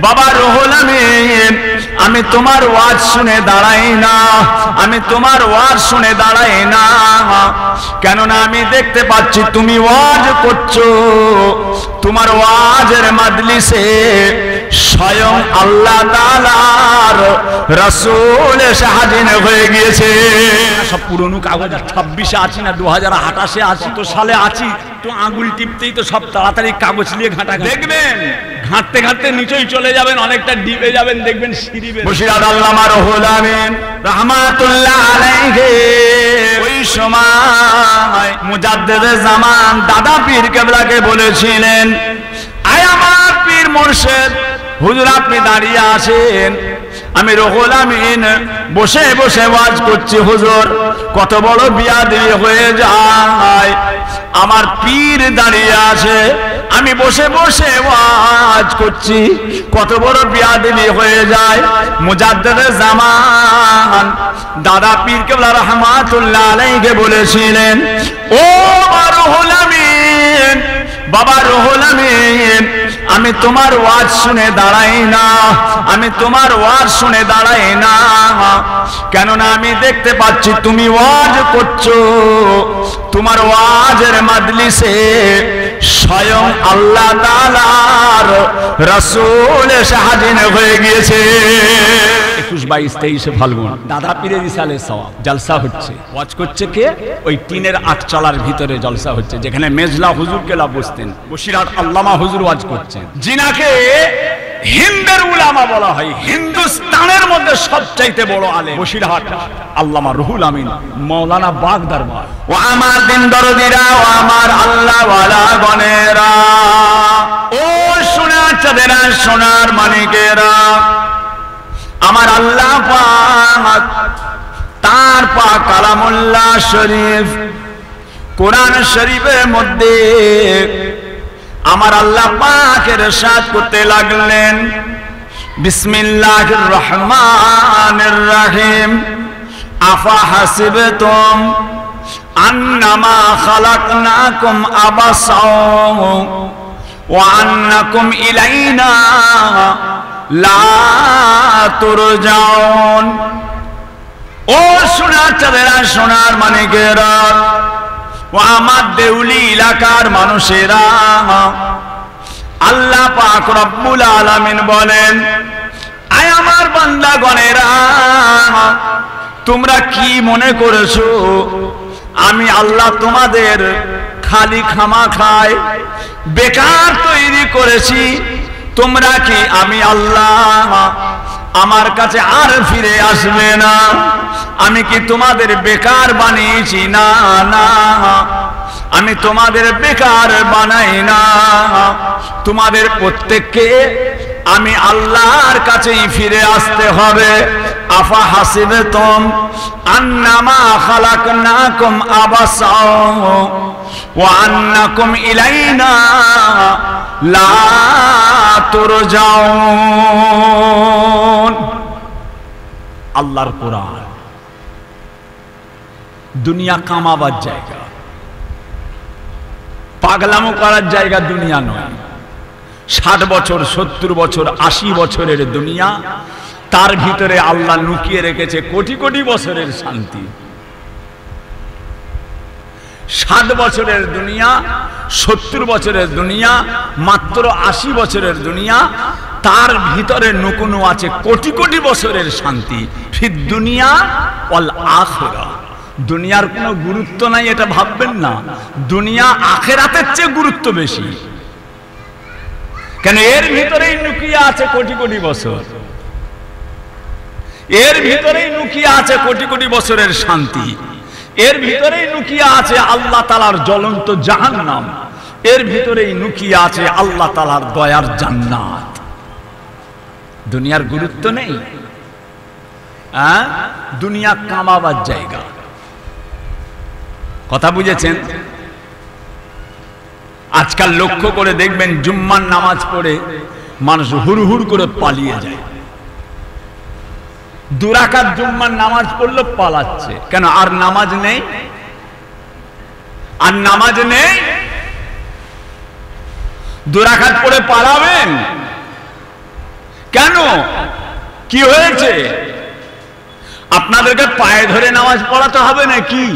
বাবা রুহুল আমিন, আমি তোমার ওয়াজ শুনে দাঁড়াই না, আমি তোমার ওয়াজ শুনে দাঁড়াই না, কেননা আমি দেখতে পাচ্ছি তুমি ওয়াজ করছো, তোমার ওয়াজের মাজলিসে স্বয়ং আল্লাহ তাআলার রাসূল এসে হাজির হয়ে গিয়েছে। সব পুরনো কাগজ, 26-এ আছি না 2028-এ আছি, তো সালে আছি, তো আঙুল টিপতেই তো সব তাড়াতাড়ি কাগজ নিয়ে ঘাঁটা দেখবেন, ঘাঁটতে ঘাঁটতে নিচেই চলে যাবেন, অনেকটা ডিপে যাবেন, দেখবেন সিঁড়ি। মুর্শিদ আল্লামা রুহুল আমিন রাহমাতুল্লাহ আলাইহি ওই সময় মুজাদ্দিদে জামান দাদা পীর কেবলাকে বলেছিলেন, আয় আমার পীর মুর্শিদ হুজুর আপনি দাঁড়িয়ে আছেন, আমি রুহুল আমিন বসে বসে ওয়াজ করছি, হুজুর কত বড় বিয়াদবি হয়ে যায়, আমার পীর দাঁড়িয়ে আছে, আমি বসে বসে ওয়াজ করছি, কত বড় বিয়াদবি হয়ে যায়। মুজাদ্দিদে জামান দাদা পীর কেবলা রাহমাতুল্লাহ আলাইহি বলেছিলেন, ও রুহুল আমিন, বাবা রুহুল আমিন, আমি তোমার ওয়াজ শুনে দাঁড়াই না, আমি তোমার ওয়াজ শুনে দাঁড়াই না, কেননা আমি দেখতে পাচ্ছি তুমি ওয়াজ করছো, তোমার ওয়াজের মাজলিসে স্বয়ং আল্লাহ তাআলার রাসূল এসে হাজির হয়ে গিয়েছে। 21-22-23 ফাল্গুন দাদা পীরের ইসালে সওয়াব জলসা হচ্ছে, ওয়াজ করছে কে? ওই টিনের আটচালার ভিতরে জলসা হচ্ছে, যেখানে মেজলা হুজুর কেলা বসতেন, বসিরহাট আল্লামা হুজুর ওয়াজ করছেন, জিনাকে হিন্দের উলামা বলা হয়, হিন্দুস্তানের মধ্যে সবচাইতে বড় আলেম বসিরহাট আল্লামা রুহুল আমিন মাওলানা বাগ দরবার। ও আমার দিন দরদিরা, ও আমার আল্লাহ ওয়ালা গনেরা, ও সোনার চাঁদেরা, সোনার মানিকেরা, আমার আল্লাহ পাক তার পাক কালামুল্লাহ শরীফ কোরআন শরীফের মধ্যে আমার আল্লাহ পাক ইরশাদ করতে লাগলেন, বিসমিল্লাহির রহমানির রহিম, আফা হাসিবতুম আন্নামা খালাকনাকুম আবাসাও ওয়া আন্নাকুম ইলাইনা লা তুরজাউন। ও সোনার চাঁদেরা, সোনার মানিকেরা, ও আমার দেউলি এলাকার মানুষেরা, আল্লাহ পাক রব্বুল আলামিন বলেন, আয় আমার বান্দাগণেরা, তোমরা কি মনে করেছো আমি আল্লাহ তোমাদের খালি খামাখায় বেকার তৈরি করেছি? তোমরা কি আমি আল্লাহ আমার কাছে আর ফিরে আসবে না? আমি কি তোমাদের বেকার বানিয়েছি? না না, আমি তোমাদের বেকার বানাই না, তোমাদের প্রত্যেককে আমি আল্লাহর কাছেই ফিরে আসতে হবে। আফা হাসিবতুম আন্নামা খালাকনাকুম আবাসাও ওয়া আন্নাকুম ইলাইনা লা তুরজাউন। আল্লাহর কোরআন। দুনিয়া কামাবার জায়গা, পাগলামো করার জায়গা দুনিয়া নয়। 60 বছর 70 বছর 80 বছরের দুনিয়া, তার ভিতরে আল্লাহ লুকিয়ে রেখেছে কোটি কোটি বছরের শান্তি। 60 বছরের দুনিয়া, 70 বছরের দুনিয়া, মাত্র 80 বছরের দুনিয়া, তার ভিতরে নুকুনু আছে কোটি কোটি বছরের শান্তি। ফিদ দুনিয়া ওয়াল আখিরা, দুনিয়ার কোনো গুরুত্ব নাই এটা ভাববেন না, দুনিয়া আখিরাতের চেয়ে গুরুত্ব বেশি। কেন? এর ভিতরেই লুকিয়ে আছে কোটি কোটি বছর, এর ভিতরেই লুকিয়ে আছে কোটি কোটি বছরের শান্তি, এর ভিতরেই লুকিয়ে আছে আল্লাহ তাআলার জ্বলন্ত জাহান্নাম, এর ভিতরেই লুকিয়ে আছে আল্লাহ তাআলার দয়ার জান্নাত। দুনিয়ার গুরুত্ব নেই, দুনিয়া কামাবার জায়গা। কথা বুঝেছেন? আজকাল লক্ষ্য করে দেখবেন জুম্মার নামাজ পড়ে মানুষ হুড় করে পালিয়ে যায়। 2 রাকাত জুম্মার নামাজ পড়লো পালাচ্ছে। কেন? আর নামাজ নেই, আর নামাজ নেই। 2 রাকাত পড়ে পালাবেন, কেন? কি হয়েছে? আপনাদেরকে পায়ে ধরে নামাজ পড়াতে হবে নাকি?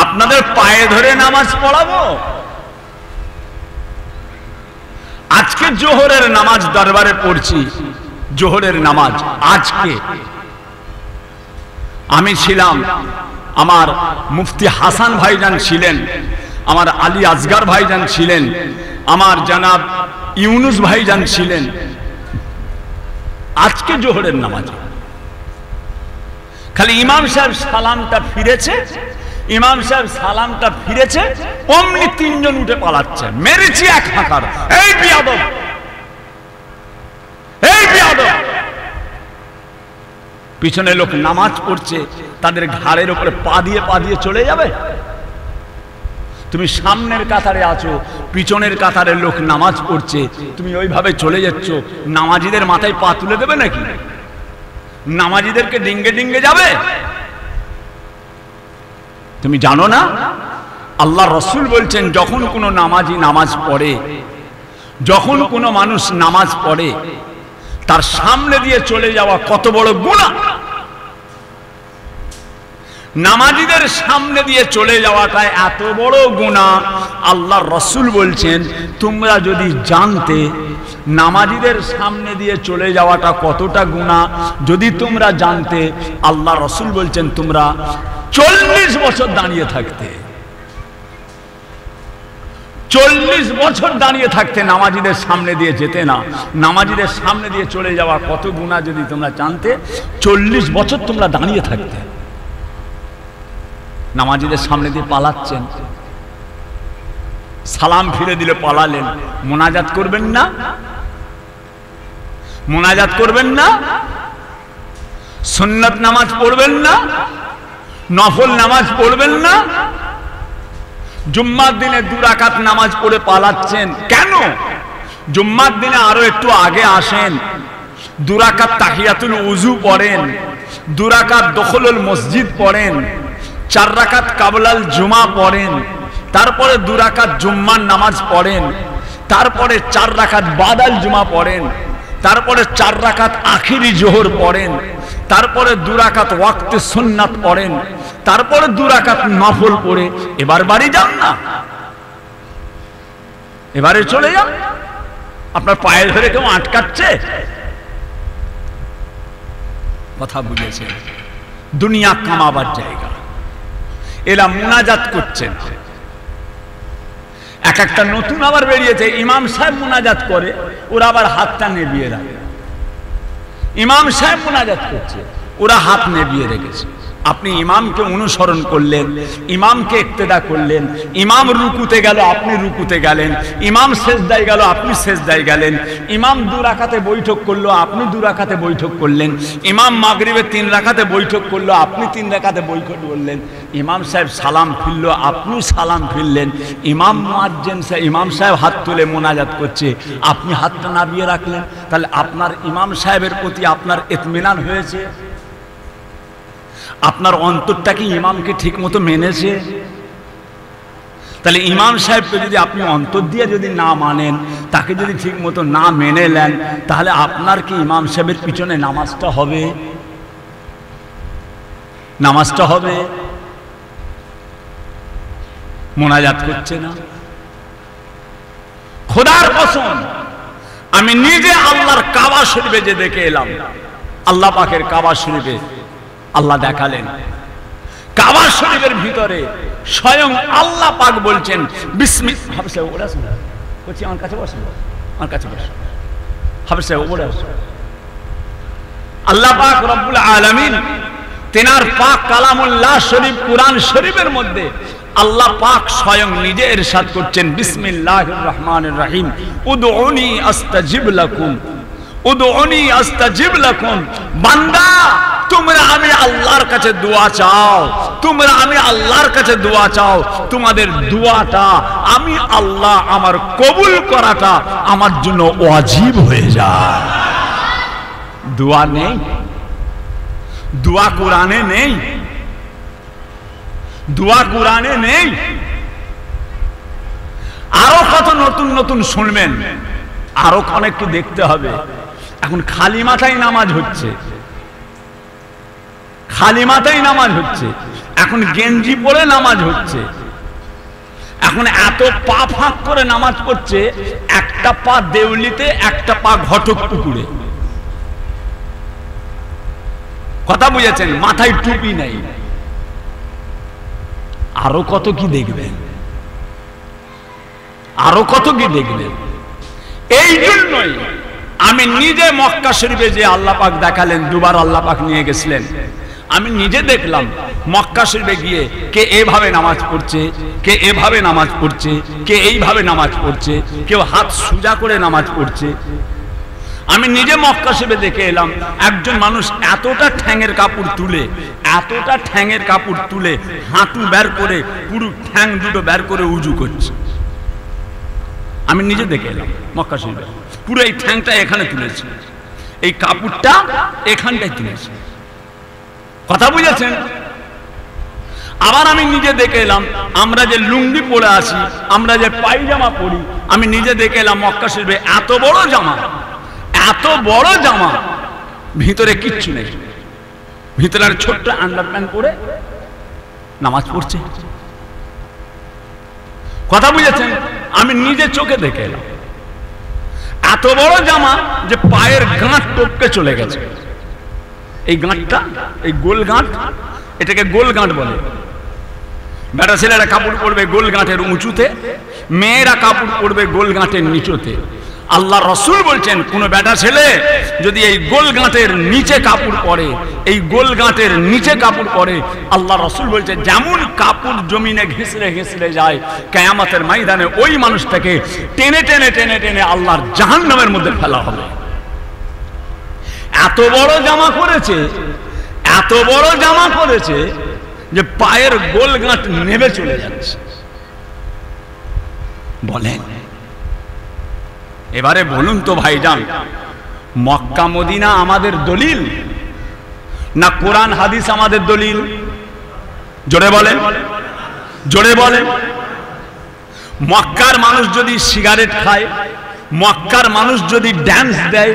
আপনাদের পায়ে ধরে নামাজ পড়াবো? আজকে জোহরের নামাজ দরবারে পড়ছি, জোহরের নামাজ আজকে আমি ছিলাম, আমার মুফতি হাসান ভাইজান ছিলেন, আমার আলী আসগার ভাইজান ছিলেন, আমার জনাব ইউনুস ভাইজান ছিলেন। আজকে জোহরের নামাজ খালি ইমাম সাহেব সালামটা ফিরেছে, ইমাম সাহেব সালামটা ফিরেছে, অমনি তিনজন উঠে পালাচ্ছে। মেরেছি এক হাঁকার, এই বিয়াদব, এই বিয়াদব। পিছনে লোক নামাজ পড়ছে, তাদের ঘাড়ের উপরে পা দিয়ে চলে যাবে? তুমি সামনের কাতারে আছো, পিছনের কাতারের লোক নামাজ পড়ছে, তুমি ওইভাবে চলে যাচ্ছ, নামাজিদের মাথায় পা তুলে দেবে নাকি? নামাজিদেরকে ডিঙ্গে ডিঙ্গে যাবে? তুমি জানো না আল্লাহ রসুল বলছেন, যখন কোনো নামাজি নামাজ পড়ে, যখন কোনো মানুষ নামাজ পড়ে, তার সামনে দিয়ে চলে যাওয়া কত বড় গুনাহ। নামাজিদের সামনে দিয়ে চলে যাওয়াটা এত বড় গুনাহ। আল্লাহ রসুল বলছেন, তোমরা যদি জানতে নামাজিদের সামনে দিয়ে চলে যাওয়াটা কতটা গুনাহ, যদি তোমরা জানতে, আল্লাহ রসুল বলছেন তোমরা 40 বছর দাঁড়িয়ে থাকতে, 40 বছর দাঁড়িয়ে থাকতে, নামাজিদের সামনে দিয়ে যেতে না। নামাজিদের সামনে দিয়ে চলে যাওয়া কত গুনাহ যদি তোমরা জানতে, 40 বছর তোমরা দাঁড়িয়ে থাকতে। নামাজিদের সামনে দিয়ে পালাচ্ছেন, সালাম ফিরে দিলে পালালেন। মোনাজাত করবেন না? মোনাজাত করবেন না? সুন্নত নামাজ পড়বেন না? নফল নামাজ পড়বেন না? জুম্মার দিনে 2 রাকাত নামাজ পড়ে পালাচ্ছেন কেন? জুম্মার দিনে আরো একটু আগে আসেন, 2 রাকাত তাহিয়াতুল উযু পড়েন, 2 রাকাত দখলুল মসজিদ পড়েন, 4 রাকাত কাবলাল জুমা পড়েন, তারপরে 2 রাকাত জুম্মার নামাজ পড়েন, তারপরে 4 রাকাত বাদাল জুমা পড়েন, তারপরে 4 রাকাত আখিরি জোহর পড়েন, তারপরে 2 রাকাত ওয়াক্তে সুন্নাত পড়েন, তারপরে 2 রাকাত নফল পড়ে এবার বাড়ি যান না, এবারে চলে যান। আপনার পায়ে ধরে কেউ আটকাচ্ছে? কথা বুঝেছে? দুনিয়া কামাবার জায়গা। এরা মুনাজাত করছেন। এক একটা নতুন আবার বেরিয়েছে, ইমাম সাহেব মুনাজাত করে, ওরা আবার হাতটা নেবিয়ে রাখে। ইমাম সাহেব মুনাজাত করছে, ওরা হাত নেবিয়ে রেখেছে। আপনি ইমামকে অনুসরণ করলেন, ইমামকে ইক্তেদা করলেন, ইমাম রুকুতে গেল আপনি রুকুতে গেলেন, ইমাম সেজদায় গেল আপনি সেজদায় গেলেন, ইমাম 2 রাকাতে বৈঠক করলো আপনি 2 রাকাতে বৈঠক করলেন, ইমাম মাগরিবে 3 রাকাতে বৈঠক করলো আপনি 3 রাকাতে বৈঠক করলেন, ইমাম সাহেব সালাম ফিরল আপনি সালাম ফিরলেন, ইমাম মুয়াজ্জিন সাহেব ইমাম সাহেব হাত তুলে মোনাজাত করছে, আপনি হাতটা নামিয়ে রাখলেন। তাহলে আপনার ইমাম সাহেবের প্রতি আপনার ইতমিনান হয়েছে? আপনার অন্তরটা কি ইমামকে ঠিক মতো মেনেছে? তাহলে ইমাম সাহেবকে যদি আপনি অন্তর দিয়ে যদি না মানেন, তাকে যদি ঠিক মতো না মেনে নেন, তাহলে আপনার কি ইমাম সাহেবের পিছনে নামাজটা হবে? নামাজটা হবে? মোনাজাত করছে না। খোদার কসম, আমি নিজে আল্লাহর কাবা শরীফে যে দেখে এলাম, আল্লাহ পাকের কাবা শরীফে আল্লাহ দেখালেন, কাবা শরীফের ভিতরে স্বয়ং আল্লাহ পাক বলছেন বিসমিল্লাহ। হাফেজ সাহেব ওরা শুনে বলছি, আমার কাছে বসো, আমার কাছে বসো। হাফেজ সাহেব ওরা আল্লাহ পাক রব্বুল আলামিন তেনার পাক কালামুল্লাহ শরীফ কুরআন শরীফের মধ্যে আল্লাহ পাক স্বয়ং নিজে ইরশাদ করছেন বিসমিল্লাহির রহমানির রহিম, উদউনি আস্তাজিব লাকুম, উদউনি আস্তাজিব লাকুম। বান্দা, তোমরা আমি আল্লাহর কাছে দোয়া চাও, তোমরা আমি আল্লাহর কাছে দোয়া চাও, তোমাদের দোয়াটা আমি আল্লাহ আমার কবুল করাটা আমার জন্য ওয়াজিব হয়ে যায়। দোয়া নেই, দোয়া কোরআনে নেই, দোয়া কোরআনে নেই। আরো কত নতুন নতুন শুনবেন, আরো অনেক কি দেখতে হবে। এখন খালি মাথায় নামাজ হচ্ছে, খালি মাথায় নামাজ হচ্ছে, এখন গেঞ্জি পরে নামাজ হচ্ছে, এখন এত পা ফাঁক করে নামাজ পড়ছে, একটা পা দেউলিতে, একটা পা ঘটক পুকুরে। কথা বুঝেছেন? মাথায় টুপি নাই। আরো কত কি দেখবেন, আরো কত কি দেখবেন। এই জন্যই আমি নিজে মক্কা শরীফে যে আল্লাহ পাক দেখালেন, দুবার আল্লাহ পাক নিয়ে গেছিলেন, আমি নিজে দেখলাম মক্কা শরীফে গিয়ে কে এভাবে নামাজ পড়ছে, কে এভাবে নামাজ পড়ছে, কে এইভাবে নামাজ পড়ছে, কেউ হাত সোজা করে নামাজ পড়ছে। আমি নিজে মক্কা শরীফে দেখে এলাম একজন মানুষ এতটা ঠ্যাঙের কাপড় তুলে, এতটা ঠ্যাঙের কাপড় তুলে হাঁটু বের করে, পুরো ঠ্যাং দুটো বের করে উজু করছে। আমি নিজে দেখে এলাম মক্কা শরীফে, পুরো এই ঠ্যাংটা এখানে তুলেছে, এই কাপড়টা এখানটায় তুলেছে। কথা বুঝেছেন? আবার আমি নিজে দেখে এলাম আমরা যে লুঙ্গি পরে আছি, আমরা যে পায়জামা পরি, আমি নিজে দেখে এলাম মক্কা শরীফে এত বড় জামা, এত বড় জামা, ভিতরে কিচ্ছু নেই, ভিতরে আর ছোট্ট আন্ডারপ্যান্ট পরে নামাজ পড়ছে। কথা বুঝেছেন? আমি নিজে চোখে দেখে এলাম এত বড় জামা যে পায়ের গাঁট টপকে চলে গেছে। এই গাঁটটা, এই গোল গাঁট, এটাকে গোল গাঁট বলে। বেটা ছেলেরা কাপড় পরবে গোল গাঁটের উঁচুতে, মেয়েরা কাপড় পরবে গোল গাঁটের নিচুতে। আল্লাহ রসুল বলছেন কোন বেটা ছেলে যদি এই গোল গাঁটের নিচে কাপড় পরে, এই গোল গাঁটের নিচে কাপড় পরে, আল্লাহ রসুল বলছে যেমন কাপড় জমিনে ঘেঁষলে ঘেঁষলে যায়, কিয়ামতের ময়দানে ওই মানুষটাকে টেনে টেনে টেনে টেনে আল্লাহর জাহান্নামের মধ্যে ফেলা হবে। এত বড় জামা করেছে, এত বড় জামা করেছে যে পায়ের গোল গাঁট নেমে চলে যাচ্ছে। বলেন এবারে বলুন তো ভাইজান, মক্কা মদিনা আমাদের দলিল না কোরআন হাদিস আমাদের দলিল? জোরে বলেন, জোরে বলেন। মক্কার মানুষ যদি সিগারেট খায়, মক্কার মানুষ যদি ড্যান্স দেয়,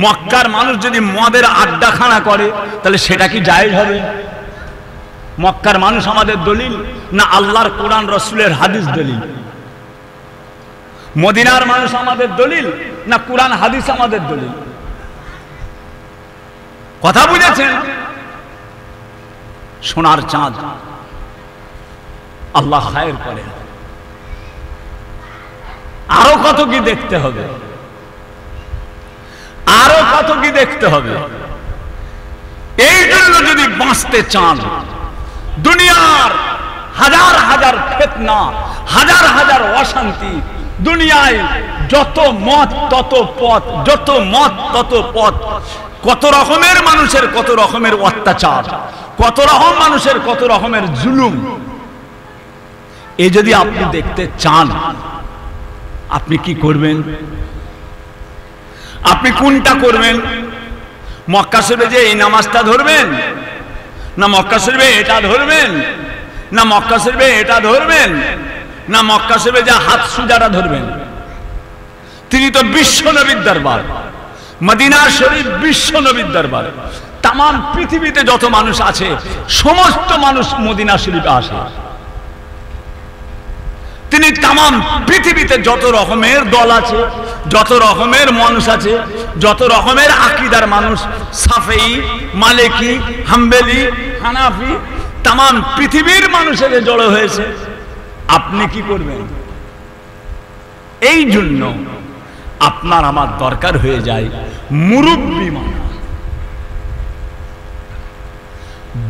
মক্কার মানুষ যদি মদের আড্ডাখানা করে, তাহলে সেটা কি জায়েজ হবে? মক্কার মানুষ আমাদের দলিল না আল্লাহর কোরআন রসুলের হাদিস দলিল? মদিনার মানুষ আমাদের দলিল না কোরআন হাদিস আমাদের দলিল? কথা বুঝেছেন? সোনার চাঁদ আল্লাহ খায়ের করে। আরো কত কি দেখতে হবে, আরো কত কি দেখতে হবে। এই জন্য যদি বাঁচতে চান, দুনিয়ার হাজার হাজার ফিতনা, হাজার হাজার অশান্তি, দুনিয়ায় যত মত তত পথ, যত মত তত পথ, কত রকমের মানুষের কত রকমের অত্যাচার, কত রকম মানুষের কত রকমের জুলুম, এ যদি আপনি দেখতে চান, আপনি কি করবেন? আপনি কোনটা করবেন? মক্কা শরীফে যে এই নামাজটা ধরবেন, না মক্কা শরীফে এটা ধরবেন, না মক্কা শরীফে এটা ধরবেন, না মক্কা শরীফে যে হাত সুজাটা ধরবেন? তিনি তো বিশ্ব নবীর দরবার, মদিনা শরীফ বিশ্ব নবীর দরবার। তাম পৃথিবীতে যত মানুষ আছে সমস্ত মানুষ মদিনা শরীফে আসে। তিনি তাম পৃথিবীতে যত রকমের দল আছে, যত রকমের মানুষ আছে, যত রকমের আকীদার মানুষ, শাফেঈ, মালিকি, হাম্বলি, হানাফি, তাম পৃথিবীর মানুষের জড়ো হয়েছে। আপনি কি করবেন? এই জন্য আপনার আমার দরকার হয়ে যায় মুরব্বি মানা,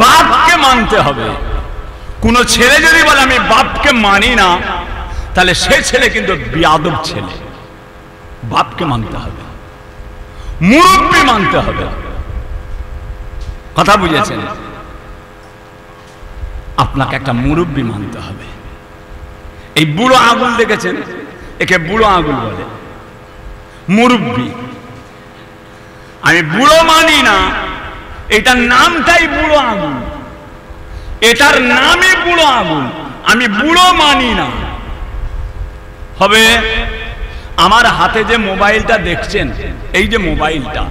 বাপকে মানতে হবে। কোন ছেলে যদি বলে আমি বাপকে মানি না, তাহলে সে ছেলে কিন্তু বিয়াদব ছেলে। বাপকে মানতে হবে, মুরব্বি মানতে হবে। কথা বুঝেছেন? আপনাকে একটা মুরব্বি মানতে হবে। এই বুড়ো আঙুল দেখেছেন, একে বুড়ো আঙুল বলে, মুরব্বি। আমি বুড়ো মানি না, এটার নামটাই বুড়ো আঙুল, এটার নামই বুড়ো আঙুল। আমি বুড়ো মানি না। হবে আমার হাতে যে মোবাইলটা দেখছেন, এই যে মোবাইলটা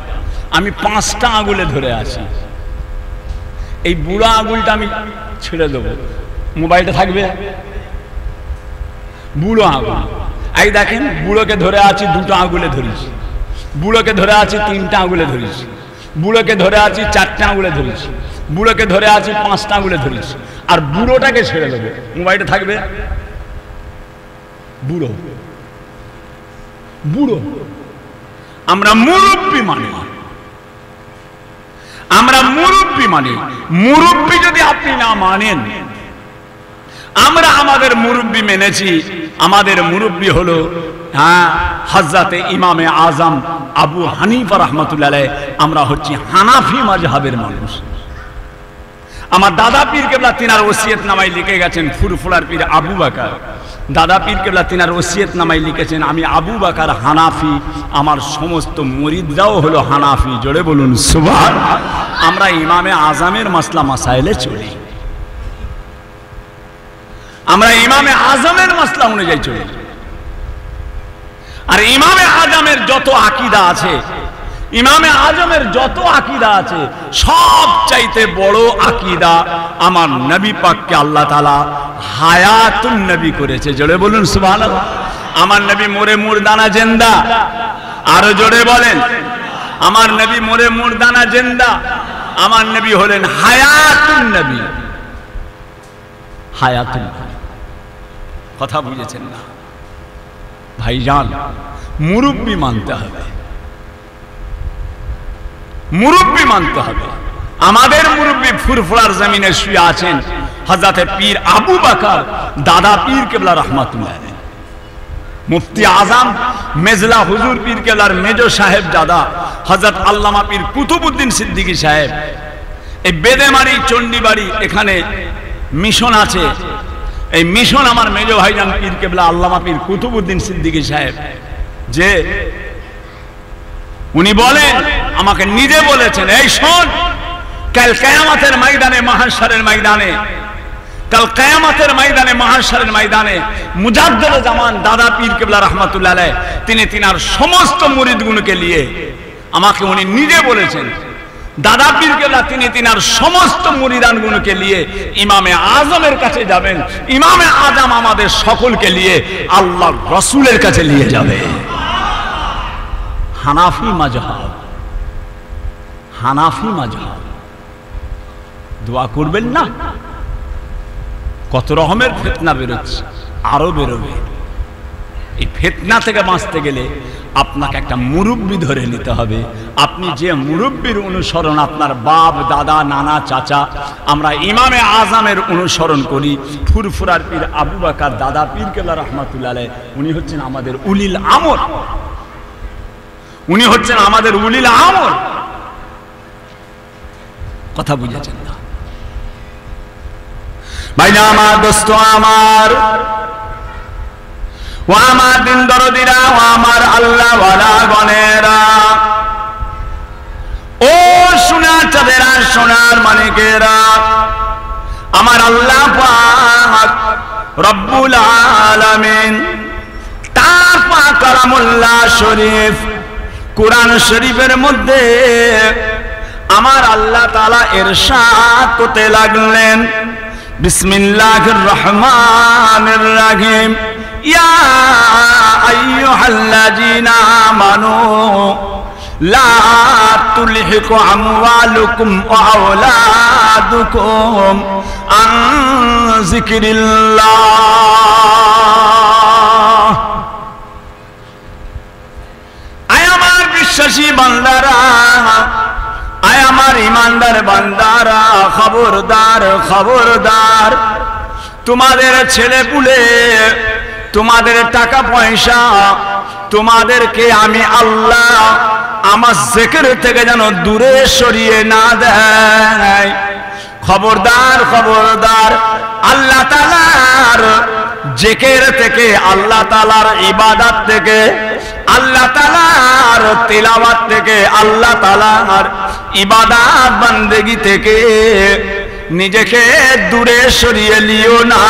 আমি 5টা আঙুলে ধরে আছি, এই বুড়া আঙুলটা আমি ছেড়ে দেবো, মোবাইলটা থাকবে? বুড়ো আঙুল, এই দেখেন বুড়োকে ধরে আছি 2টা আঙুলে ধরেছি, বুড়োকে ধরে আছি 3টা আঙুলে ধরেছি, বুড়োকে ধরে আছি 4টা আঙুলে ধরেছি, বুড়োকে ধরে আছি 5টা আঙুলে ধরেছি, আর বুড়োটাকে ছেড়ে দেবো, মোবাইলটা থাকবে? বুড়ো বুড়ো আমরা মুরব্বী মানি, আমরা মুরব্বী মানি। মুরব্বী যদি আপনি না মানেন, আমরা আমাদের মুরব্বী মেনেছি। আমাদের মুরব্বী হলো হযরতে ইমামে আজম আবু হানিফা রাহমাতুল্লাহ আলাইহি। আমরা হচ্ছি হানাফি মাযহাবের মানুষ। আমার দাদা পীর কেবলা তিনার ওসিয়ত নামায় লিখে গেছেন ফুরফুরার পীর আবু বকর। দাদা পীর কেবলা তিনার ওসিয়ত নামায় লিখেছেন আমি আবু বকর হানাফি, আমার সমস্ত মুরিদরাও হলো হানাফি। জোরে বলুন সুবহানাল্লাহ। আমরা ইমামে আজমের মাসলা মাসাইলে চলি, আমরা ইমামে আজমের মাসলা অনুযায়ী চলি। আর ইমামে আজমের যত আকীদা আছে, ইমামে আজমের যত আকীদা আছে, সব চাইতে বড় আকীদা আমার নবী পাককে আল্লাহ তাআলা হায়াতুন নবী করেছে। জোরে বলুন সুবহানাল্লাহ। আমার নবী মোরে মুরদানা জিন্দা, আরো জোরে বলেন আমার নবী মোরে মুরদানা জিন্দা। আমার নবী হলেন হায়াতুন নবী, হায়াতুন নবী। কথা বুঝেছেন না ভাইজান? মুরব্বী মানতে হবে, মুরব্বী মানতে হবে। আমাদের মুরব্বী ফুরফুরার জমিনে শুয়ে আছেন হযরতে পীর আবু বকর দাদা পীর কেবলা রাহমাতুল্লাহ আলাইহি। মুফতি আজম মেজলা হুজুর পীর কেবলার মেজো সাহেব দাদা হযরত আল্লামা পীর কুতুবউদ্দিন সিদ্দিকী সাহেব। এই বেদেমারি চণ্ডীবাড়ি এখানে মিশন আছে, এই মিশন আমার মেজো ভাইজান পীর কেবলা আল্লামা পীর কুতুবউদ্দিন সিদ্দিকী সাহেব, যে উনি বলেন, আমাকে নিজে বলেছেন, এই শোন কাল কিয়ামতের ময়দানে, মাহশরের ময়দানে, কাল কিয়ামতের ময়দানে, মাহশরের ময়দানে মুজাদ্দিদ জামান দাদা পীর কেবলা রাহমাতুল্লাহ আলাইহি তিনি তিনার সমস্ত মুরিদগুলোকে নিয়ে, আমাকে উনি নিজে বলেছেন, দাদা পীর কেবলা তিনি তিনার সমস্ত মুরিদানগুলোকে নিয়ে ইমামে আজমের কাছে যাবেন। ইমামে আজম আমাদের সকলকে নিয়ে আল্লাহর রাসূলের কাছে নিয়ে যাবে। হানাফি মাযহাব, হানাফি মাযহাব। দোয়া করবেন না? কত রকমের ফিতনা বেরোচ্ছে, আরো বেরোবে। এই ফিতনা থেকে বাঁচতে গেলে আপনাকে একটা মুরব্বী ধরে নিতে হবে। আপনি যে মুরব্বীর অনুসরণ, আপনার বাপ দাদা নানা চাচা, আমরা ইমামে আজমের অনুসরণ করি। ফুরফুরার পীর আবু বকর দাদা পীর কেবলা রাহমাতুল্লাহ আলাইহি, উনি হচ্ছেন আমাদের উলিল আমর, উনি হচ্ছেন আমাদের উলিল আমর। কথা বুঝেছেন না ভাইনা? আমার দোস্ত আমার, ও আমার দিন দরদিরা, ও আমার আল্লাহ ওয়ালা গণেরা, ও সোনার চাঁদেরা, সোনার মানিকেরা, আমার আল্লাহ পাক রব্বুল আলামিন তার পাক কালামুল্লাহ শরীফ কুরআন শরীফের মধ্যে আমার আল্লাহ তাআলা ইরশাদ করতে লাগলেন, বিসমিল্লাহির রহমানির রহিম, ইয়া আইয়ুহাল্লাযীনা আমানু লা তুলহিকু আমওয়ালুকুম ওয়া আওলাদুকুম আন যিকরিল্লাহ। আয় আমার বিশ্বাসী বান্দারা, আয় আমার ইমানদার বান্দারা, খবরদার খবরদার, তোমাদের ছেলে পুলে, তোমাদের টাকা পয়সা, তোমাদেরকে আমি আল্লাহ আমার জিকির থেকে যেন দূরে সরিয়ে না দেয়। খবরদার খবরদার, আল্লাহ তাআলার জিকির থেকে, আল্লাহ তাআলার ইবাদত থেকে, আল্লাহ তাআলার তিলাওয়াত থেকে, আল্লাহ তাআলার ইবাদত বান্দেগী থেকে নিজেকে দূরে সরিয়ে লিও না।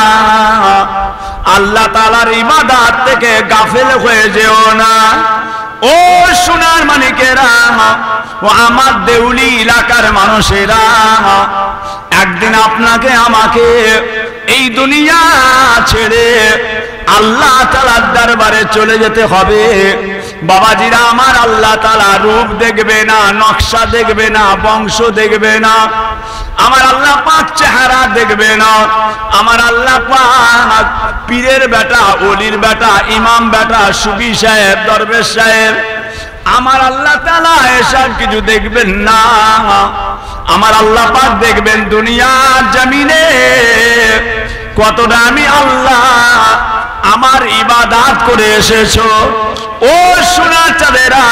আল্লাহ তাআলার ইবাদত থেকে গাফেল হয়ে যেও না। ও সোনার মানিকেরা, ও আমার দেউলি এলাকার মানুষেরা, একদিন আপনাকে আমাকে এই দুনিয়া ছেড়ে আল্লাহ তাআলার দরবারে চলে যেতে হবে। বাবাজিরা আমার, আল্লাহ তাআলা রূপ দেখবে না, নকশা দেখবে না, বংশ দেখবে না, আমার আল্লাহ পাক চেহারা দেখবে না। আমার আল্লাহ পাক পীরের বেটা, ওলির বেটা, ইমাম বেটা, সুফি সাহেব, দরবেশ সাহেব, আমার আল্লাহ তাআলা এসব কিছু দেখবেন না। আমার আল্লাহ পাক দেখবেন দুনিয়ার জমিনে কতটা আমি আল্লাহ আমার ইবাদত করে এসেছো। ও সোনার চাঁদেরা,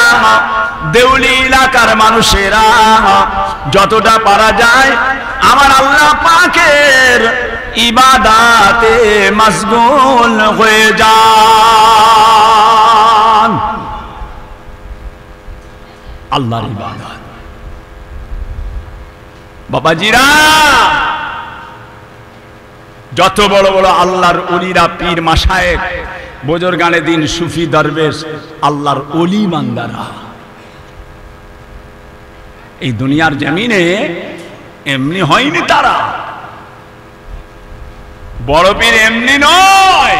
দেউলি এলাকার মানুষেরা, যতটা পারা যায় আমার আল্লাহ পাকের ইবাদতে মশগুল হয়ে যান। আল্লাহর ইবাদত বাবাজিরা, যত বড় বড় আল্লাহর ওলিরা, পীর মাশায়েখ, বুজুর্গানে দিন, সুফি, দরবেশ, আল্লাহর ওলি বান্দারা এই দুনিয়ার জমিনে এমনি হয়নি। তারা বড় পীর এমনি নয়,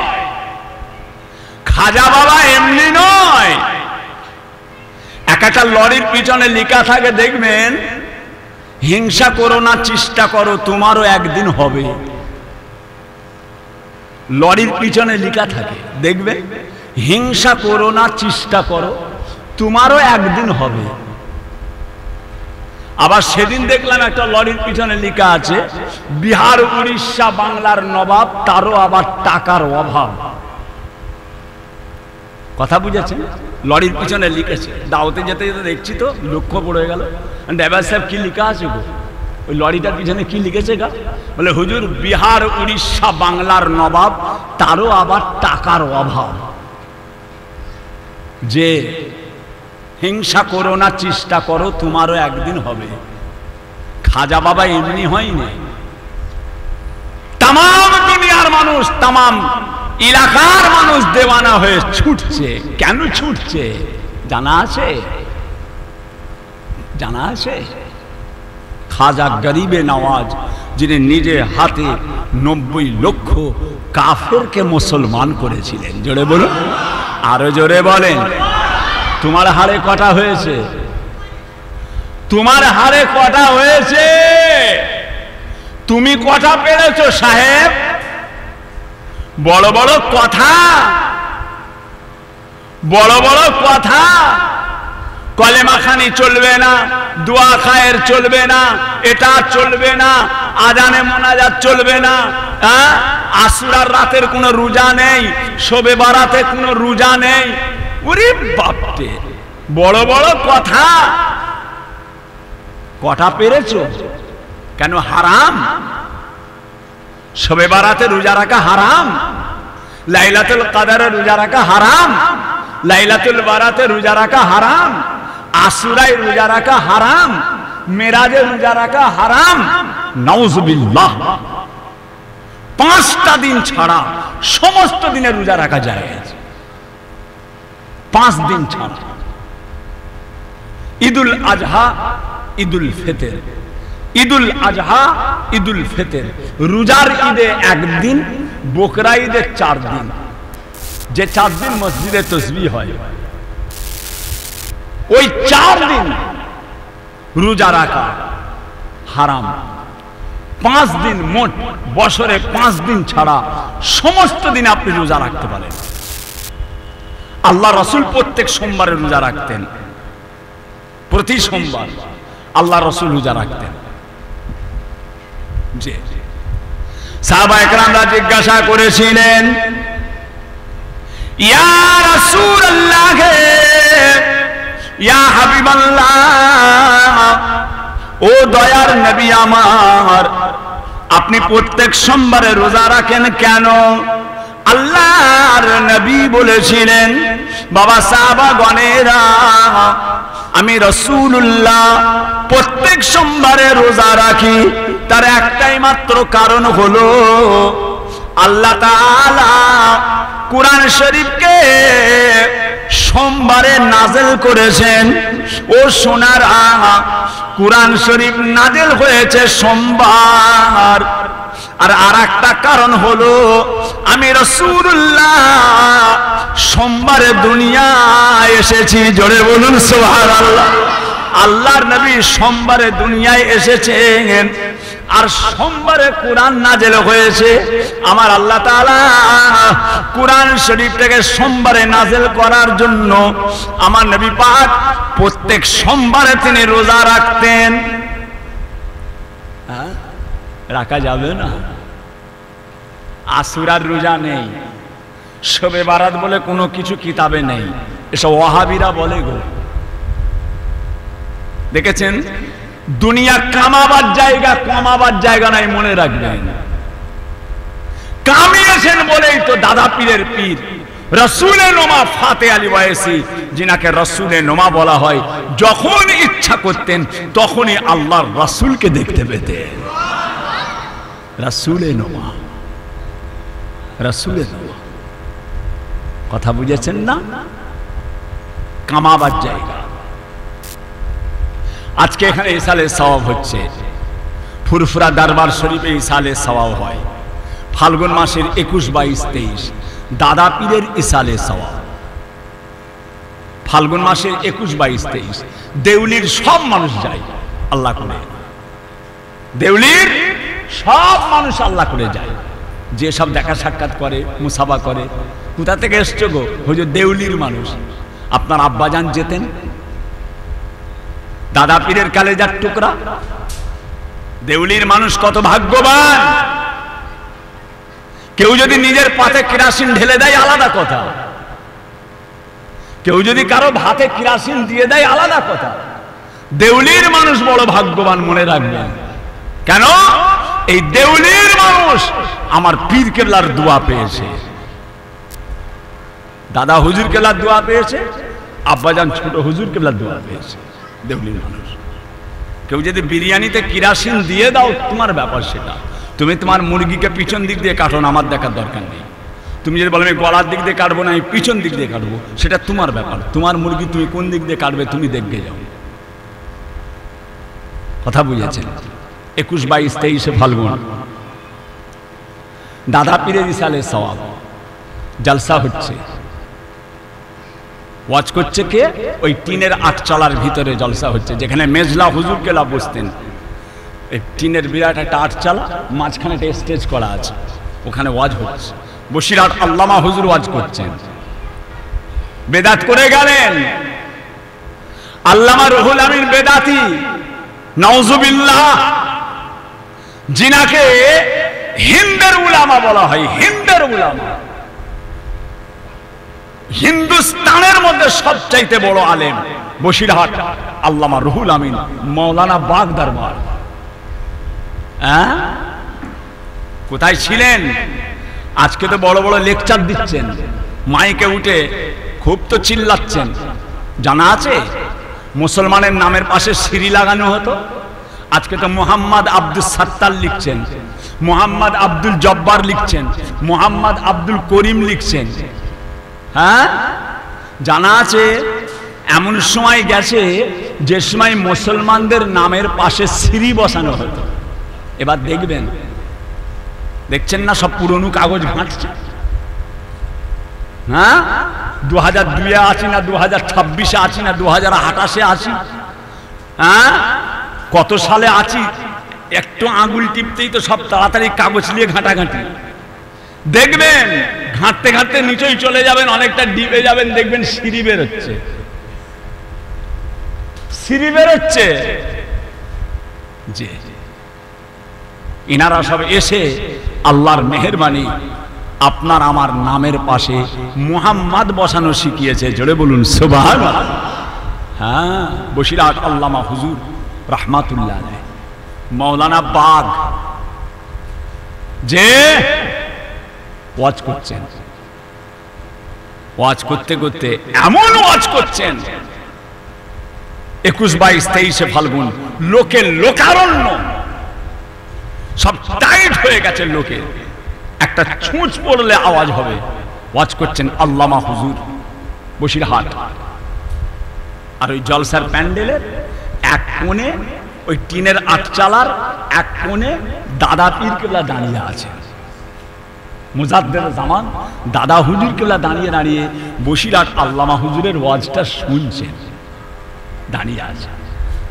খাজা বাবা এমনি নয়। একটা লরির পিছনে লেখা থাকে, দেখবেন, হিংসা করো না, চেষ্টা করো, তোমারও একদিন হবে। লরির পিছনে লেখা থাকে, দেখবে, হিংসা করো না, চেষ্টা করো, তোমারও একদিন হবে। আবার সেদিন দেখলাম একটা লরির পিছনে লেখা আছে, বিহার, উড়িষ্যা, বাংলার নবাব, তারও আবার টাকার অভাব। কথা বুঝেছেন? লরির পিছনে লিখেছে। দাওয়াতে যেতে যেতে দেখছি তো লক্ষ্য পড়ে গেল, ড্রাইভার সাহেব কি লেখা আছে গো, ওই লরিটার পিছনে কি লিখেছে গা? বলে, হুজুর, বিহার, উড়িষ্যা, বাংলার নবাব, তারও আবার টাকার অভাব। যে হিংসা করো না, চেষ্টা করো, তোমারও একদিন হবে। খাজা বাবা এমনি হয়নি। তাম দুনিয়ার মানুষ, তাম এলাকার মানুষ দেওয়ানা হয়ে ছুটছে। কেন ছুটছে জানা আছে? জানা আছে? খাজা গরিবে নওয়াজ, যিনি নিজে হাতে 90 লক্ষ কাফেরকে মুসলমান করেছিলেন। জোরে বলুন, আরো জোরে বলেন। তোমার হাড়ে কটা হয়েছে? তোমার হাড়ে কটা হয়েছে? তুমি কটা পেরেছো সাহেব? বড় বড় কথা, বড় বড় কথা। কলেমা খানি চলবে না, দোয়া খায়ের চলবে না, এটা চলবে না, আজানে মোনাজাত চলবে না, আশুরার রাতের কোনো রোজা নেই, শবে বারাতে কোনো রোজা নেই। ওরে বাপরে, বড় বড় কথা। কটা পেরেছো? কেন হারাম? শবে বারাতে রোজা রাখা হারাম, লাইলাতুল কদরে রোজা রাখা হারাম, লাইলাতুল বারাতে রোজা রাখা হারাম, আশুরায় রোজা রাখা হারাম, মেরাজে রোজা রাখা হারাম। নাউজুবিল্লাহ। 5টা দিন ছাড়া সমস্ত দিনে রোজা রাখা যায়, 5 দিন ছাড়া। ঈদুল আজহা, ঈদুল ফিতর, ঈদুল আজহা, ঈদুল ফিতর। রোজার ঈদে 1 দিন, বকরা ঈদে 4 দিন। যে 4 দিন মসজিদে তাসবিহ হয়, ওই 4 দিন রোজা রাখা হারাম। 5 দিন মোট বছরে 5 দিন ছাড়া সমস্ত দিন আপনি রোজা রাখতে পারেন। আল্লাহ রাসূল প্রত্যেক সোমবারে রোজা রাখতেন, প্রতি সোমবার আল্লাহ রাসূল রোজা রাখতেন। যে সাহাবা একরামরা জিজ্ঞাসা করেছিলেন, ইয়া রাসূলুল্লাহ, ইয়া হাবিবাল্লাহ, ও দয়ার নবী আমার, আপনি প্রত্যেক সোমবারে রোজা রাখেন কেন? আল্লাহর নবী বলেছিলেন, বাবা সাহাবাগণেরা, আমি রাসূলুল্লাহ প্রত্যেক সোমবারে রোজা রাখি, তার একটাই মাত্র কারণ হলো আল্লাহ তাআলা কুরআন শরীফকে সোমবারে নাযিল করেছেন। ও সোনারা, কুরআন শরীফ নাযিল হয়েছে সোমবার। আর আরেকটা কারণ হলো আমি রাসূলুল্লাহ সোমবারে দুনিয়ায় এসেছি। জোরে বলুন সুবহানাল্লাহ। আল্লাহর নবী সোমবারে দুনিয়ায় এসেছেন আর সোমবারে কুরআন নাযিল হয়েছে। আমার আল্লাহ তাআলা কুরআন শরীফটাকে সোমবারে নাযিল করার জন্য আমার নবী পাক প্রত্যেক সোমবারে তিনি রোজা রাখতেন। রাখা যাবে না? আশুরার রোজা নেই, শবে বারাত বলে কোনো কিছু কিতাবে নেই, এসব ওয়াহাবিরা বলে গো। দেখেছেন, দুনিয়া কামাবার জায়গা নাই, মনে রাখবেন। কামিয়েছেন বলেই তো দাদা পীরের পীর রসুলে নোমা ফাতে আলী ওয়াইসি, যিনাকে রসুলে নোমা বলা হয়, যখন ইচ্ছা করতেন তখনই আল্লাহর রসুলকে দেখতে পেতেন। রসুলে নোমা, রসুলে নোমা, কথা বুঝেছেন না? কামাবার জায়গা। আজকে এখানে ইসালে সওয়াব হচ্ছে, ফুরফুরা দরবার শরীফে ইসালে সওয়াব হয়। ফাল্গুন মাসের 21, 22, 23 দাদা পীরের ইসালে সওয়াব। ফাল্গুন মাসের 21, 22, 23 দেউলির সব মানুষ যায় আল্লাহ করে। দেউলির সব মানুষ আল্লাহ করে যায়, যে সব দেখা সাক্ষাৎ করে, মুসাফা করে। কোথা থেকে এসছো গো? হুজুর দেউলির মানুষ। আপনার আব্বাজান যেতেন, দাদা পীরের কালেজার টুকরা। দেউলির মানুষ কত ভাগ্যবান। কেউ যদি নিজের পাতে কেরাসিন ঢেলে দেয় আলাদা কথা, কেউ যদি কারো ভাতে কেরাসিন দিয়ে দেয় আলাদা কথা। দেউলির মানুষ বড় ভাগ্যবান, মনে রাখবেন। কেন? এই দেউলির মানুষ আমার পীর কেবলার দোয়া পেয়েছে, দাদা হুজুর কেবলার দোয়া পেয়েছে, আব্বাজান ছোট হুজুর কেবলার দোয়া পেয়েছে। দেউলির মানুষ। কেউ যদি বিরিয়ানিতে কেরাসিন দিয়ে দাও, তোমার ব্যাপার সেটা। তুমি তোমার মুরগিকে পিছন দিক দিয়ে কাটো না, আমার দেখার দরকার নেই। তুমি যদি বলো আমি গলার দিক দিয়ে কাটবো না, আমি পিছন দিক দিয়ে কাটবো, সেটা তোমার ব্যাপার। তোমার মুরগি তুমি কোন দিক দিয়ে কাটবে তুমি দেখবে যাও। কথা বুঝেছেন? 21, 22, 23 ফাল্গুন দাদা পীরের ইসালে সওয়াব জলসা হচ্ছে। ওয়াজ করছে কে? ওই টিনের আটচালার ভিতরে জলসা হচ্ছে, যেখানে মেজলা হুজুর কেলা বসতেন। এই টিনের বিরাট একটা আটচালা, মাঝখানে একটা স্টেজ করা আছে, ওখানে ওয়াজ হচ্ছে। বসিরহাট আল্লামা হুজুর ওয়াজ করছেন। বেদাত করে গেলেন আল্লামা রুহুল আমিন বেদাতি, নাউজুবিল্লাহ, যিনাকে হিন্দের উলামা বলা হয়। হিন্দের উলামা, হিন্দুস্তানের মধ্যে সবচাইতে বড় আলেম বসিরহাট আল্লামা রুহুল আমিন, মৌলানা বাগ দরবার। কোথায় ছিলেন? আজকে তো বড় বড় লেকচার দিচ্ছেন, মাইকে উঠে খুব তো চিল্লাচ্ছেন। জানা আছে মুসলমানের নামের পাশে সিঁড়ি লাগানো হতো, আজকে তো মোহাম্মদ আব্দুল সাত্তার লিখছেন, মোহাম্মদ আব্দুল জব্বার লিখছেন, মোহাম্মদ আব্দুল করিম লিখছেন। হ্যাঁ, জানা আছে এমন সময় গেছে যে সময় মুসলমানদের নামের পাশে সিঁড়ি বসানো হতো। এবার দেখবেন, দেখছেন না সব পুরনো কাগজ ঘাঁটছে। হ্যাঁ, 2002-এ আছি না 2026-এ আছি না 2028-এ আছি? হ্যাঁ, কত সালে আছি? একটু আঙুল টিপতেই তো সব তাড়াতাড়ি কাগজ নিয়ে ঘাঁটাঘাঁটি। দেখবেন ঘাঁটতে ঘাঁটতে নিচেই চলে যাবেন, অনেকটা ডিপে যাবেন, দেখবেন সিঁড়ি বেরোচ্ছে, সিঁড়ি বেরোচ্ছে। যে ইনারা সব এসে আল্লাহর মেহেরবানি আপনার আমার নামের পাশে মুহাম্মদ বসানো শিখিয়েছে। জোরে বলুন সুবহানাল্লাহ। হ্যাঁ, বসিরহাট আল্লামা হুজুর রাহমাতুল্লাহ আলাইহি, মাওলানা বাগ, যে ওয়াজ করছেন। ওয়াজ করতে করতে এমন ওয়াজ করছেন, 21, 22, 23 ফাল্গুন লোকের লোকারণ্য সব টাইট হয়ে গেছে। লোকে একটা ছুঁচ পড়লে আওয়াজ হবে। ওয়াজ করছেন আল্লামা হুজুর বসিরহাট। আর ওই জলসার প্যান্ডেলের এক কোণে ওই টিনের আটচালার এক কোণে দাদা পীর কেবলা দাঁড়িয়ে আছে। মুজাদ্দেদ জামান দাদা হুজুর কেবলা দাঁড়িয়ে দাঁড়িয়ে বসিরহাট আল্লামা হুজুরের ওয়াজটা শুনছেন, দাঁড়িয়ে আছে।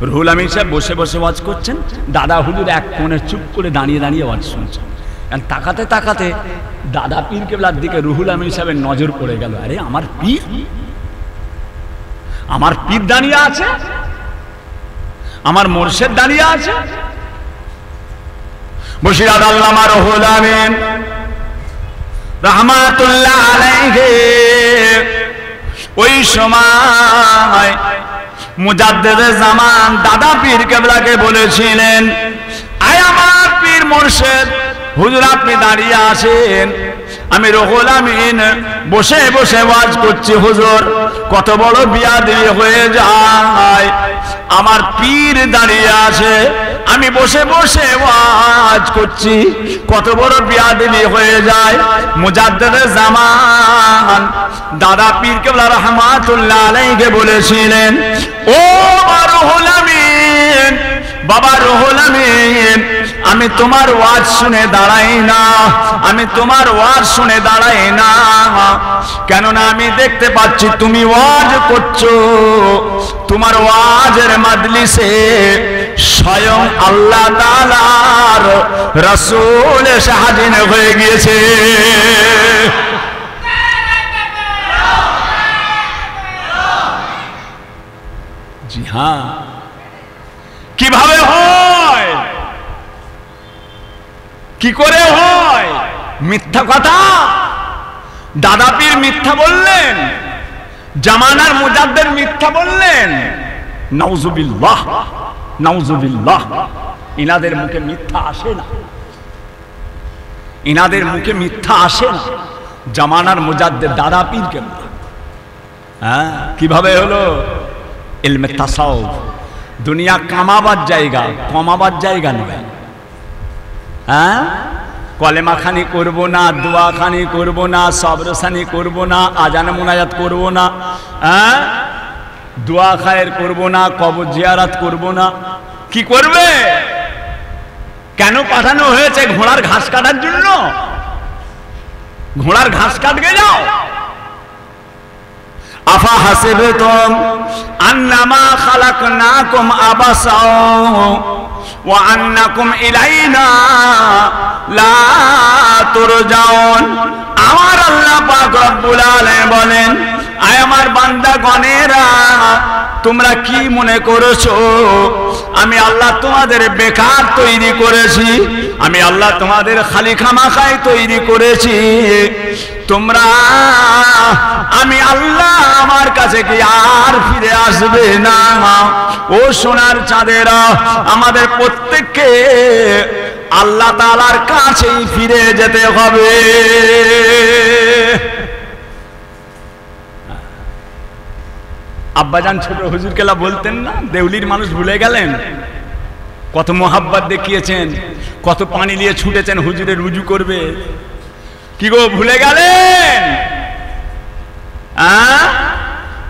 রুহুল আমিন সাহেব বসে বসে ওয়াজ করছেন, দাদা হুজুর এক কোণে চুপ করে দাঁড়িয়ে দাঁড়িয়ে ওয়াজ শুনছেন। তাকাতে তাকাতে দাদা পীর কেবলার দিকে রুহুল আমিন সাহেবের নজর পড়ে গেল। আরে আমার পীর, আমার পীর দাঁড়িয়ে আছে, আমার মোর্শেদ দাঁড়িয়ে আছে। বসিরহাট আল্লামা রুহুল আমিন রাহমাতুল্লাহ আলাইহি ওই সময় মুজাদ্দেদে জামান দাদা পীর কেবলাকে বলেছিলেন, আয় আমার পীর মোর্শেদ হুজুর আপনি দাঁড়িয়ে আছেন, আমি রুহুল আমিন বসে বসে ওয়াজ করছি, হুজুর কত বড় বিয়াদবি হয়ে যায়, আমার পীর দাঁড়িয়ে আছে, আমি বসে বসে ওয়াজ করছি, কত বড় বিয়াদবি হয়ে যায়। মুজাদ্দেদে জামান দাদা পীর কেবলা রাহমাতুল্লাহ আলাইহি বলেছিলেন, ও রুহুল আমিন, বাবা রুহুল আমিন, আমি তোমার ওয়াজ শুনে দাঁড়াই না, আমি তোমার ওয়াজ শুনে দাঁড়াই না, কেননা আমি দেখতে পাচ্ছি তুমি ওয়াজ করছো, তোমার ওয়াজের মাজলিসে স্বয়ং আল্লাহ তাআলার রাসূল এসে হাজির হয়ে গিয়েছে। জি হ্যাঁ, কিভাবে হয়, কি করে হয়? মিথ্যা কথা। দাদা পীর মিথ্যা বললেন, জামানার মুজাদ্দেদ মিথ্যা বললেন, নাউজুবিল্লাহ নাউজুবিল্লাহ। ইনাদের মুখে মিথ্যা আসে না, ইনাদের মুখে মিথ্যা আসে না। জামানার মুজাদ্দেদ দাদা পীর কেবলা। হ্যাঁ, কিভাবে হলো? ইলমে তাসাউফ। দুনিয়া কামাবার জায়গা, কমাবার জায়গা নয়। হ্যাঁ, কলেমা খানি করব না, দোয়া খানি করব না, সবরসানি করব না, আজান মুনাজাত করব না, হ্যাঁ দোয়া খায়ের করব না, কবর জিয়ারত করব না। কি করবে? কেন পাঠানো হয়েছে? ঘোড়ার ঘাস কাটার জন্য। ঘোড়ার ঘাস কাটবে যাও। আফা হাসিবতুম আন্নামা খালাকনাকুম আবাসা ওয়া আন্নাকুম ইলাইনা লা তুরজাউন। আমার আল্লাহ পাক রব্বুল আলামিন বলেন, আয় আমার বান্দাগণেরা, তোমরা কি মনে করেছো আমি আল্লাহ তোমাদের বেকার তৈরি করেছি? আমি আল্লাহ তোমাদের খালি খামাখাই তৈরি করেছি? তোমরা, আমি আল্লাহ আমার কাছে কি আর ফিরে আসবে না? ও সোনার চাঁদেরা, আমাদের প্রত্যেককে আল্লাহ তাআলার কাছেই ফিরে যেতে হবে। আব্বাজান ছোট হুজুর কেলা বলতেন না, দেউলির মানুষ ভুলে গেলেন? কত মোহাব্বত দেখিয়েছেন, কত পানি নিয়ে ছুটেছেন হুজুরের রুজু করবে। কি গো, ভুলে গেলেন?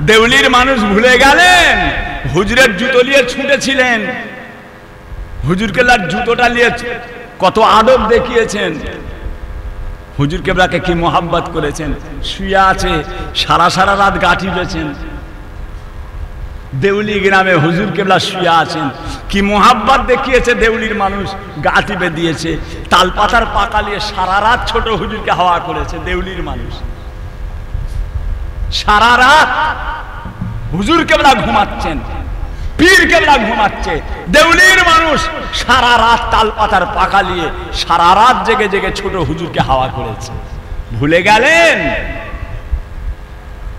দেউলির মানুষ ভুলে গেলেন? হুজুরের জুতো নিয়ে ছুটেছিলেন, হুজুর কেবলার জুতোটা নিয়ে কত আদব দেখিয়েছেন। হুজুর কেবলাকে কি মোহাব্বত করেছেন। শুয়ে আছে, সারা সারা রাত গা টিপেছেন। দেউলি গ্রামে হুজুর কেবলা শুয়ে আছেন, কি মোহাব্বত দেখিয়েছে দেউলির মানুষ, গা টিপে দিয়েছে। তালপাতার পাকা নিয়ে সারা রাত ছোট হুজুরকে হাওয়া করেছে দেউলির মানুষ। সারা রাত হুজুর কেবলা ঘুমাচ্ছেন, পীর কেবলা ঘুমাচ্ছে, দেউলির মানুষ সারা রাত তালপাতার পাকা নিয়ে সারা রাত জেগে জেগে ছোট হুজুরকে হাওয়া করেছে। ভুলে গেলেন?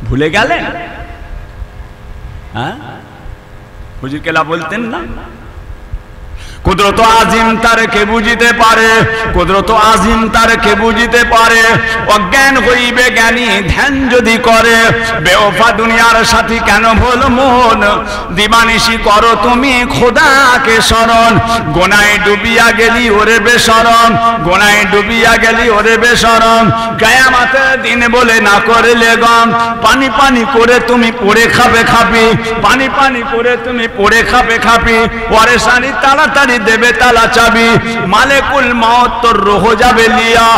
ভুলে গেলেন? হ্যাঁ, হুজুর কেলা বলতেন না, কুদরত আজিম তার কে বুঝিতে পারে, কুদরত আজিম তার কে বুঝিতে পারে। অজ্ঞান হইবে জ্ঞানী ধ্যান যদি করে, বেওফা দুনিয়ার সাথী কেন ভুল মন, দিবানিশি করো তুমি খোদাকে শরণ। গোনায় ডুবিয়া গেলি ওরে বেশরম, গোনায় ডুবিয়া গেলি ওরে বেশরম। কিয়ামতের দিন বলে না করলে গম, পানি পানি করে তুমি পড়ে খাবে খাবি, পানি পানি করে তুমি পড়ে খাবে খাবি। পরেশানি তাড়াতাড়ি দেবে তালা চাবি, মালেকুল মউত তোর রোহ যাবে লিয়া।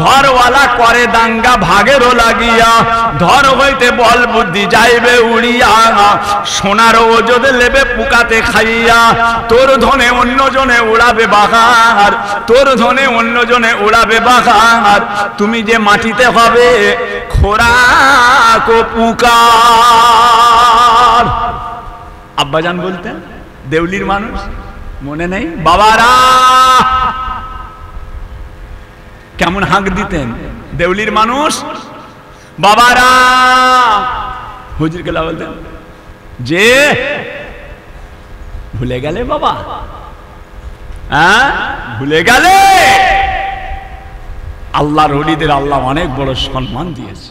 ঘরওয়ালা করে দাঙ্গা ভাগেরও লাগিয়া, ধর হইতে বল বুদ্ধি যাইবে উড়িয়া। সোনার ওজদ লেবে পুকাতে খাইয়া, তোর ধনে অন্যজনে উড়াবে বাহার, তোর ধনে অন্যজনে উড়াবে বাহার। তুমি যে মাটিতে হবে খোরাক ও পুকার। আব্বাজান বলতেন, দেউলির মানুষ মনে নেই? বাবারা কেমন হাঁক দিতেন দেউলির মানুষ, বাবারা। হুজুর কেলা বলতেন যে ভুলে গেলে বাবা, হ্যাঁ ভুলে গেলে। আল্লাহর ওলিদের আল্লাহ অনেক বড় সম্মান দিয়েছে।